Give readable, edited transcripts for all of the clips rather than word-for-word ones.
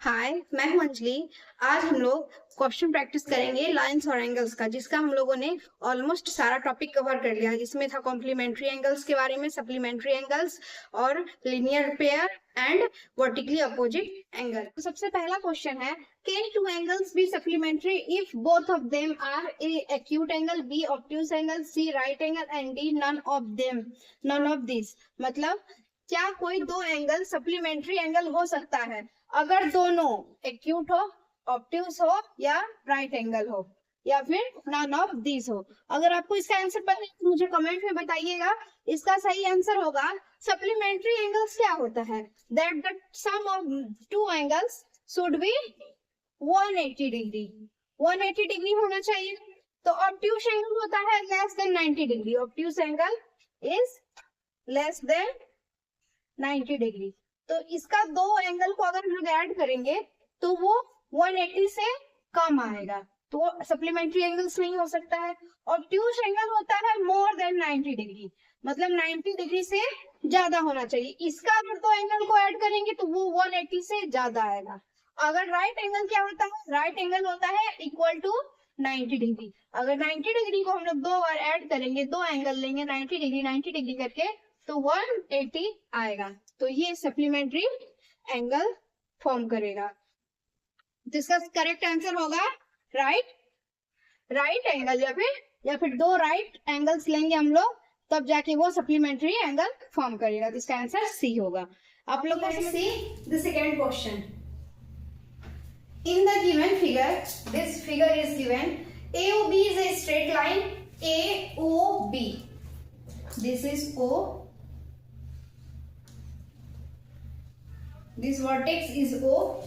हाय, मैं हूं अंजलि। आज हम लोग क्वेश्चन प्रैक्टिस करेंगे लाइंस और एंगल्स का, जिसका हम लोगों ने ऑलमोस्ट सारा टॉपिक कवर कर लिया है। जिसमें था कॉम्प्लीमेंट्री एंगल्स के बारे में, सप्लीमेंट्री एंगल्स और linear pair and vertically opposite angle. तो सबसे पहला क्वेश्चन है, can two angles be supplementary if both of them are A acute angle, B obtuse angle, C right angle and D none of this. मतलब क्या कोई दो angle supplementary angle हो सकता है अगर दोनों एक्यूट हो, ऑब्ट्यूज हो या राइट एंगल हो, या फिर नन ऑफ दिस हो। अगर आपको इसका आंसर पता है तो मुझे कमेंट में बताइएगा। इसका सही आंसर होगा, सप्लीमेंट्री एंगल्स क्या होता है, that the sum of two angles should be 180 degree, 180 degree होना चाहिए। तो ऑब्ट्यूज एंगल होता है less than 90 degree, obtuse angle is less than 90 degree. तो इसका दो एंगल को अगर हम लोग ऐड करेंगे तो वो 180 से कम आएगा, तो सप्लीमेंट्री एंगल्स नहीं हो सकता है। ऑब्ट्यूज एंगल होता है मोर देन 90 डिग्री, मतलब 90 डिग्री से ज्यादा होना चाहिए। इसका अगर दो एंगल को ऐड करेंगे तो वो 180 से ज्यादा आएगा। अगर राइट एंगल क्या होता है, राइट एंगल होता है इक्वल टू 90 डिग्री। अगर 90 डिग्री को हम लोग दो बार ऐड करेंगे, दो एंगल लेंगे 90 डिग्री करके, तो 180 आएगा। तो ये सप्लीमेंट्री एंगल फॉर्म करेगा। जिसका करेक्ट आंसर होगा राइट एंगल, या फिर दो राइट एंगल्स लेंगे हम लोग, तब जाके वो सप्लीमेंट्री एंगल फॉर्म करेगा। तो इसका आंसर सी होगा। आप लोग को see the second question. In the given figure, this figure is given. AOB is a straight line. AOB. This is O. This vertex is O.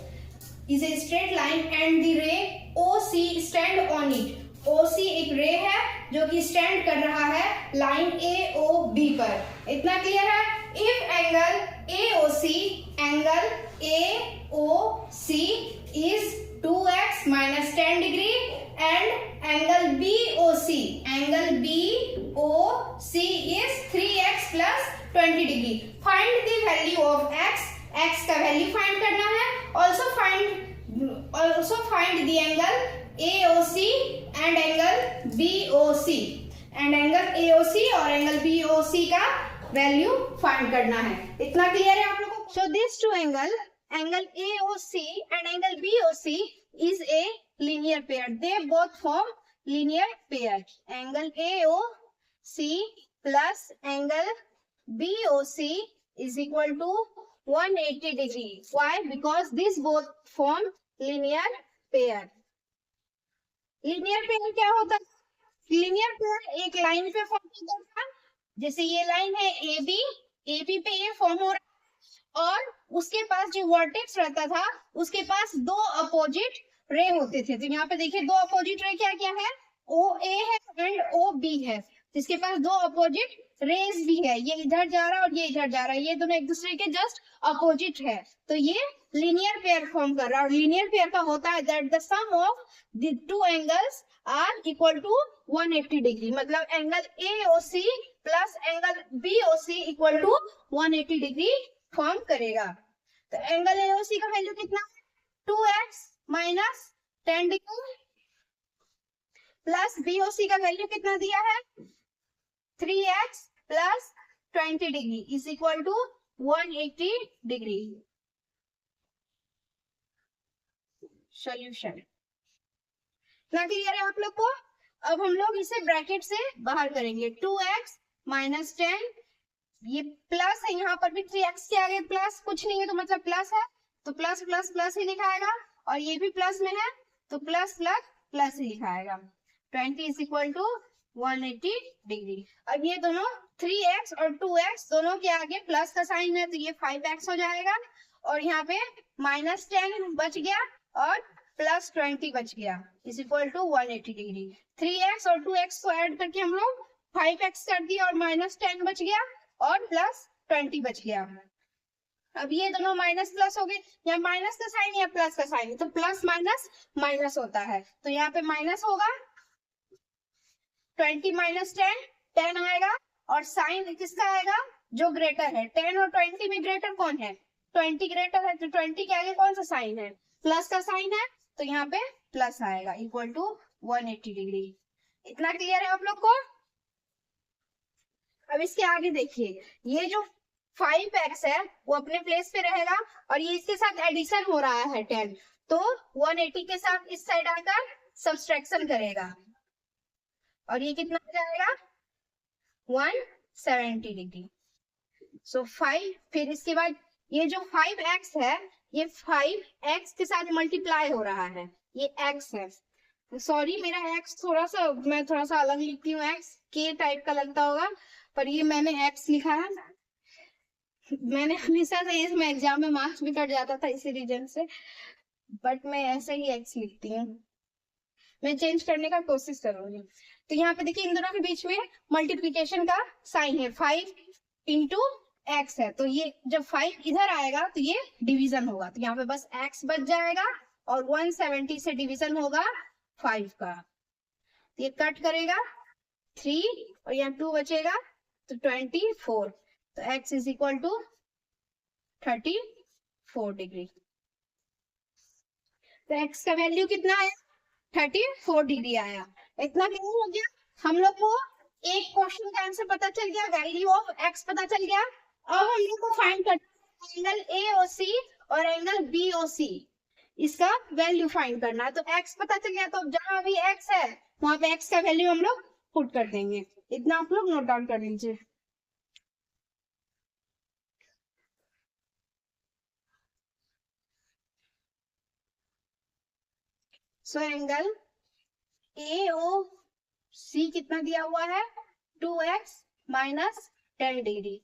Is a straight line and the ray OC stand on it. OC एक रे है जो कि stand कर रहा है line AOB पर। इतना क्लियर है? If angle AOC is 2x minus 10 degree and angle BOC is 3x plus 20 degree. Find the value of x का वैल्यू फाइंड करना है। also find the angle AOC and angle BOC और angle BOC का value find करना है। इतना clear है आप लोगों को? So these two angle AOC and angle BOC is a linear pair. They both form linear pair. Angle AOC plus angle BOC is equal to 180 degree. Why? Because these both form linear pair. Linear pair क्या होता है? Linear pair एक line पे form होता है। जैसे ये line है AB पे ये फॉर्म हो रहा है, और उसके पास जो वर्टेक्स रहता था उसके पास दो अपोजिट रे होते थे। तो यहाँ पे देखिए दो अपोजिट रे क्या क्या है, OA है एंड OB है। जिसके पास दो अपोजिट रेज भी है, ये इधर जा रहा है और ये इधर जा रहा है, ये दोनों एक दूसरे के जस्ट अपोजिट है। तो ये लीनियर पेयर फॉर्म कर रहा है। और लीनियर पेयर का होता है that the sum of the two angles are equal to 180 degree. मतलब angle AOC plus angle BOC equal to 180 degree form करेगा। तो एंगल AOC का वैल्यू कितना है, 2x minus 10 degree, plus BOC का वैल्यू कितना दिया है, 3x plus 20 degree is equal to 180 degree. Solution ना क्लियर है आप लोग को? अब हम लोग इसे ब्रैकेट से बाहर करेंगे। 2x माइनस 10, ये प्लस है, यहाँ पर भी 3x के आगे प्लस कुछ नहीं है तो मतलब प्लस है, तो प्लस प्लस प्लस ही लिखाएगा। और ये भी प्लस में है तो प्लस प्लस प्लस ही लिखाएगा। 20 इज इक्वल टू 180 डिग्री। अब ये दोनों 3x और 2x दोनों के आगे प्लस का साइन है तो ये 5x हो जाएगा, और यहाँ पे माइनस 10 बच गया और प्लस 20 बच गया is equal to 180 degree. 3x और 2x को ऐड करके हम लोग 5x कर दिया और माइनस 10 बच गया और प्लस 20 बच गया। अब ये दोनों माइनस प्लस हो गए, यहाँ माइनस का साइन या प्लस का साइन, तो प्लस माइनस माइनस होता है, तो यहाँ पे माइनस होगा। 20 माइनस 10 आएगा, और साइन किसका आएगा, जो ग्रेटर है। 10 और 20 में ग्रेटर कौन है, 20 ग्रेटर है तो 20 के आगे कौन सा साइन है, प्लस का साइन है, तो यहाँ पे प्लस आएगा इक्वल टू 180 डिग्री। इतना क्लियर है आप लोग को। अब इसके आगे देखिए, ये जो 5x है वो अपने प्लेस पे रहेगा और ये इसके साथ एडिशन हो रहा है 10, तो 180 के साथ इस साइड आकर सब्सट्रैक्शन करेगा और ये कितना हो जाएगा 170 डिग्री। सो 5, फिर इसके बाद ये जो 5x है ये 5x के साथ मल्टीप्लाई हो रहा है, ये x है, सॉरी मेरा x मैं थोड़ा सा अलग लिखती हूँ, x k टाइप का लगता होगा पर ये मैंने x लिखा है। मैंने हमेशा से इसमें एग्जाम में मार्क्स भी कट जाता था इसी रीजन से, बट मैं ऐसे ही x लिखती हूँ, मैं चेंज करने का कोशिश करूंगी। तो यहाँ पे देखिए इन दोनों के बीच में मल्टीप्लीकेशन का साइन है, 5 इंटू x है, तो ये जब 5 इधर आएगा तो ये डिवीजन होगा, तो यहाँ पे बस x बच जाएगा और 170 से डिवीजन होगा 5 का, तो ये कट करेगा 3 और यहाँ 2 बचेगा तो 24, तो x is equal to 34 degree. तो x का वैल्यू कितना है 34 डिग्री आया। इतना क्लियर हो गया हम लोग को, एक क्वेश्चन का आंसर पता चल गया, वैल्यू ऑफ x पता चल गया। अब हम लोग को फाइंड करना है एंगल AOC और एंगल BOC, इसका वैल्यू फाइंड करना है। तो x पता चल गया, तो जहां भी x है वहां पे x का वैल्यू हम लोग पुट कर देंगे, इतना आप लोग नोट डाउन कर लीजिए। सो एंगल AOC कितना दिया हुआ है 2x माइनस 10 डिग्री,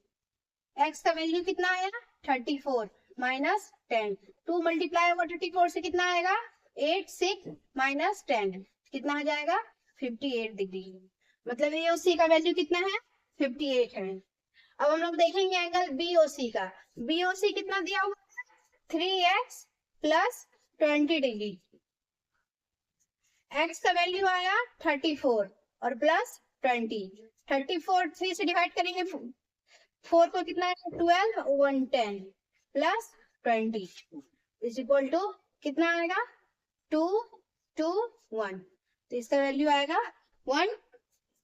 x का वैल्यू कितना आया 34 माइनस 10, 2 मल्टीप्लाई ओवर 34 से कितना आएगा 8, 6 माइनस 10 कितना आ जाएगा 58 डिग्री, मतलब AOC का वैल्यू कितना है 58 है। अब हम लोग देखेंगे एंगल BOC का, BOC कितना दिया हुआ है 3x प्लस 20 डिग्री, x का वैल्यू आया 34 और प्लस 20, 34 3 से डिवाइड करेंगे 4 को कितना है 12, 110 प्लस 20 इज इक्वल टू कितना आएगा 2, 2, 1, तो इसका वैल्यू आएगा 1,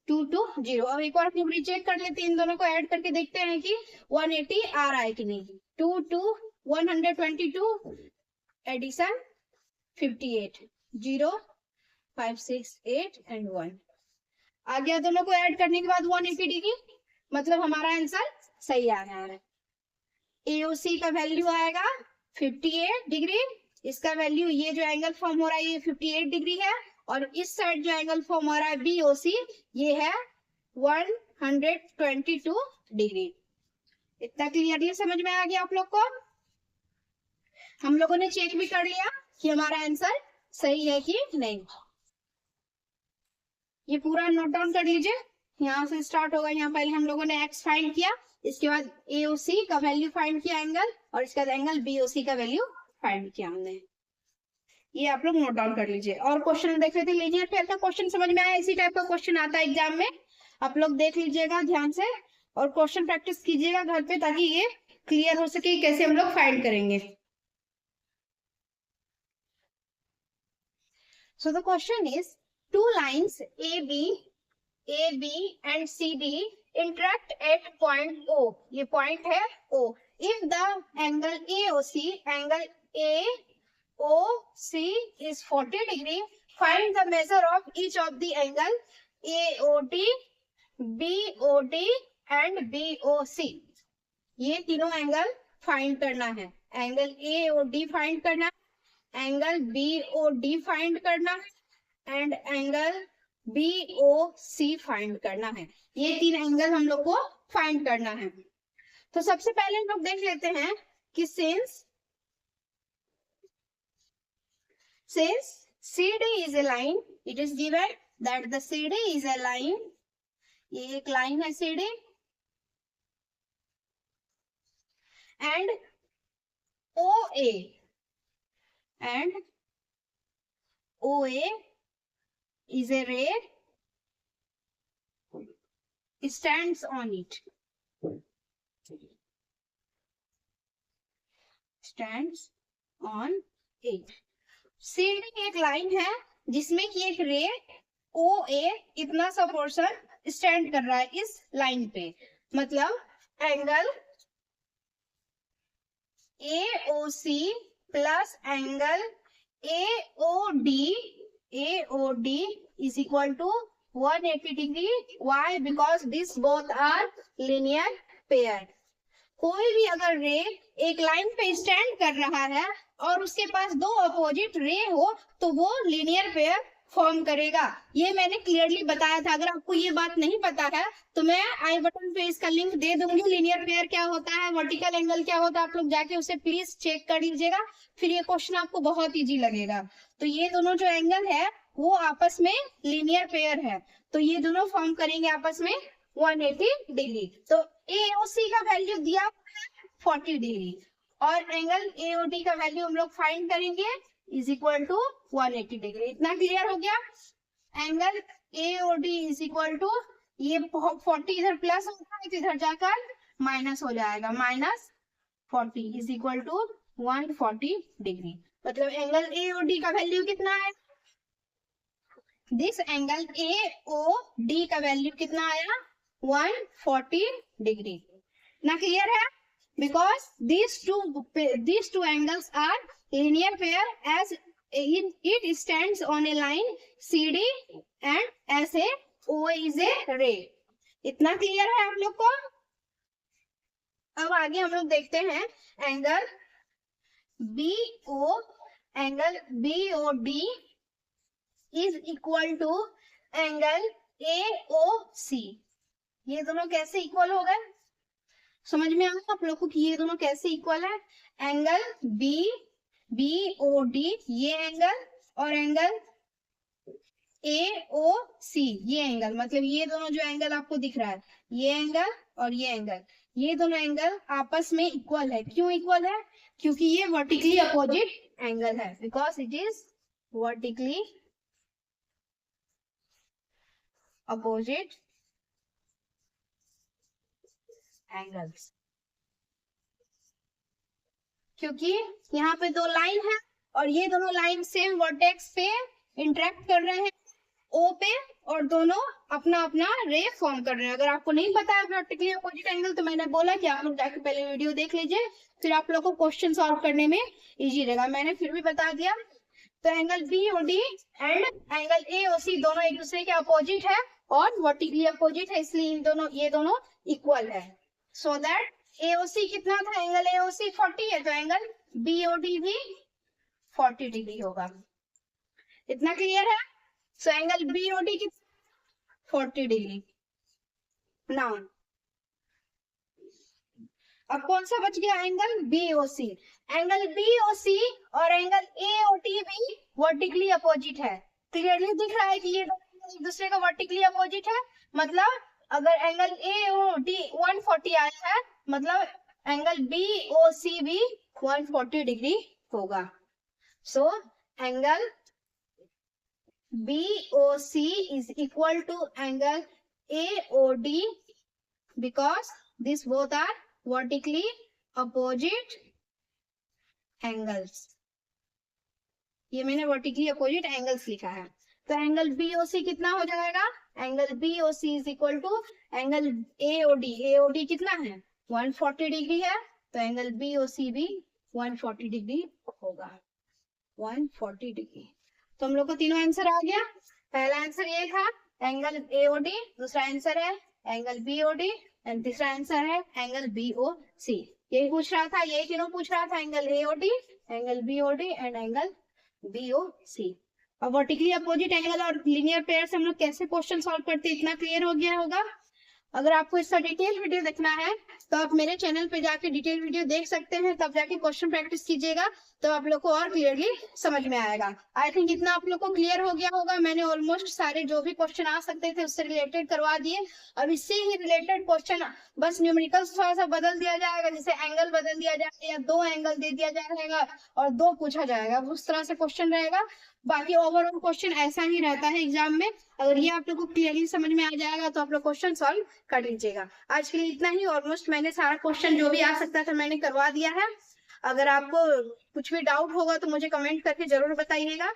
2, 2, 0। अब एक बार हम रीचेक कर लेते हैं, इन दोनों को ऐड करके देखते हैं कि 180 आ रहा है कि नहीं। 2, 2, 122 एडिशन 58, 0, 5, 6, 8 एंड 1 आ गया। दोनों को ऐड करने के बाद 180 डिग्री, मतलब हमारा आंसर सही आ रहा है। AOC का वैल्यू आएगा 58 डिग्री, इसका वैल्यू ये जो एंगल फॉर्म हो रहा है ये 58 डिग्री है और इस साइड जो एंगल फॉर्म हो रहा है BOC ये है 122 डिग्री। इतना क्लियरली समझ में आ गया आप लोग को। हम लोगों ने चेक भी कर लिया कि हमारा आंसर सही है कि नहीं। ये पूरा नोट डाउन कर लीजिए, यहाँ से स्टार्ट होगा। यहाँ पहले हम लोगों ने x फाइंड किया, इसके बाद AOC का वैल्यू फाइंड किया एंगल, और इसके बाद एंगल BOC का वैल्यू फाइंड किया हमने। ये आप लोग नोट डाउन कर लीजिए। और क्वेश्चन देख रहे थे लीनियर पेयर का क्वेश्चन समझ में आया, इसी टाइप का क्वेश्चन आता है एग्जाम में, आप लोग देख लीजिएगा ध्यान से और क्वेश्चन प्रैक्टिस कीजिएगा घर पे ताकि ये क्लियर हो सके कैसे हम लोग फाइंड करेंगे। So the question is two lines AB and CD interact at point O, ये point है O. If the angle angle AOC is 40 degree, find the measure of each of the angle AOD, BOD and BOC. ये तीनों angle find करना है, angle AOD find करना है, angle BOD find करना है एंड एंगल BOC फाइंड करना है। ये तीन एंगल हम लोग को फाइंड करना है। तो सबसे पहले हम लोग देख लेते हैं कि since CD is a line, it is given that the CD is a line, ये एक लाइन है CD, and OA is a ray stands on it. Stands on it. CD एक लाइन है जिसमें कि एक रे OA इतना सा पोर्शन स्टैंड कर रहा है इस लाइन पे, मतलब angle AOC plus angle AOD is equal to 180 degree. Why? Because these both are linear pair. कोई भी अगर रे एक लाइन पे स्टैंड कर रहा है और उसके पास दो अपोजिट रे हो तो वो लीनियर पेयर फॉर्म करेगा। ये मैंने क्लियरली बताया था। अगर आपको ये बात नहीं पता है तो मैं आई बटन पे इसका लिंक दे दूंगी। लीनियर पेयर क्या होता है, वर्टिकल एंगल क्या होता है, आप लोग जाके उसे प्लीज चेक कर लीजिएगा, फिर ये क्वेश्चन आपको बहुत इजी लगेगा। तो ये दोनों जो एंगल है वो आपस में लीनियर पेयर है, तो ये दोनों फॉर्म करेंगे आपस में 180 डिग्री। तो AOC का वैल्यू दिया है 40 डिग्री और एंगल AOD का वैल्यू हम लोग फाइंड करेंगे इज इक्वल टू 180 डिग्री। इतना क्लियर हो गया। Angle AOD is equal to ये 40 इधर प्लस होगा तो इधर जाकर माइनस हो जाएगा, minus 40 is equal to 140 degree. मतलब एंगल AOD का वैल्यू कितना है, दिस एंगल AOD का वैल्यू कितना आया 140 डिग्री। ना क्लियर है? Because these two angles are linear pair as it stands on a line CD and as a OA is a ray. इतना क्लियर है आप लोग को? अब आगे हम लोग देखते हैं angle BOD is equal to angle AOC। ये दोनों कैसे इक्वल हो गए, समझ में आया आप लोग को कि ये दोनों कैसे इक्वल है। एंगल BOD ये एंगल और एंगल AOC ये एंगल, मतलब ये दोनों जो एंगल आपको दिख रहा है ये एंगल और ये एंगल, ये दोनों एंगल आपस में इक्वल है। क्यों इक्वल है? क्योंकि ये वर्टिकली अपोजिट एंगल है, because it is vertically opposite angles. क्योंकि यहाँ पे दो लाइन है और ये दोनों लाइन सेम वर्टेक्स पे इंटरेक्ट कर रहे हैं O पे और दोनों अपना अपना रे फॉर्म कर रहे हैं। अगर आपको नहीं पता है वर्टिकली अपोजिट एंगल तो मैंने बोला कि आप लोग जाके पहले वीडियो देख लीजिए, फिर आप लोग को क्वेश्चन सॉल्व करने में इजी रहेगा। मैंने फिर भी बता दिया। तो angle BOD and angle AOC दोनों एक दूसरे के अपोजिट है और वर्टिकली अपोजिट है, इसलिए ये दोनों इक्वल है। सो दैट AOC कितना था, एंगल AOC 40 है तो एंगल BOD भी 40 डिग्री होगा। इतना क्लियर है? सो एंगल BOD की 40 डिग्री। नाउ अब कौन सा बच गया, एंगल BOC। एंगल BOC और एंगल AOD भी वर्टिकली अपोजिट है। क्लियरली दिख रहा है कि ये एक दूसरे का वर्टिकली अपोजिट है। मतलब अगर एंगल AOD 140 आया है मतलब एंगल BOC भी 140 डिग्री होगा। So angle BOC is equal to angle AOD because these both are vertically opposite angles। ये मैंने vertically opposite angles लिखा है। तो एंगल BOC कितना हो जाएगा, angle BOC is equal to angle AOD। AOD कितना है 140 डिग्री है तो एंगल BOC भी 140 डिग्री होगा, 140 डिग्री। तो हम लोग को तीनों आंसर आ गया। पहला आंसर ये था एंगल AOD, दूसरा आंसर है एंगल BOD एंड तीसरा आंसर है एंगल BOC। यही पूछ रहा था, यही तीनों पूछ रहा था, angle AOD, angle BOD and angle BOC। अब वर्टिकली अपोजिट एंगल और लीनियर पेयर से हम लोग कैसे क्वेश्चन सॉल्व करते हैं इतना क्लियर हो गया होगा। अगर आपको इसका डिटेल वीडियो देखना है तो आप मेरे चैनल पे जाके डिटेल वीडियो देख सकते हैं, तब जाके क्वेश्चन प्रैक्टिस कीजिएगा तो आप लोग को और क्लियरली समझ में आएगा। आई थिंक इतना आप लोग को क्लियर हो गया होगा। मैंने ऑलमोस्ट सारे जो भी क्वेश्चन आ सकते थे उससे रिलेटेड करवा दिए। अब इससे ही रिलेटेड क्वेश्चन बस न्यूमेरिकल्स थोड़ा सा बदल दिया जाएगा, जैसे एंगल बदल दिया जाएगा या दो एंगल दे दिया जाएगा और दो पूछा जाएगा, उस तरह से क्वेश्चन रहेगा। बाकी ओवरऑल क्वेश्चन ऐसा ही रहता है एग्जाम में। अगर ये आप लोग को क्लियरली समझ में आ जाएगा तो आप लोग क्वेश्चन सॉल्व कर लीजिएगा। आज के लिए इतना ही। ऑलमोस्ट मैंने सारा क्वेश्चन जो भी आ सकता था मैंने करवा दिया है। अगर आपको कुछ भी डाउट होगा तो मुझे कमेंट करके जरूर बताइएगा।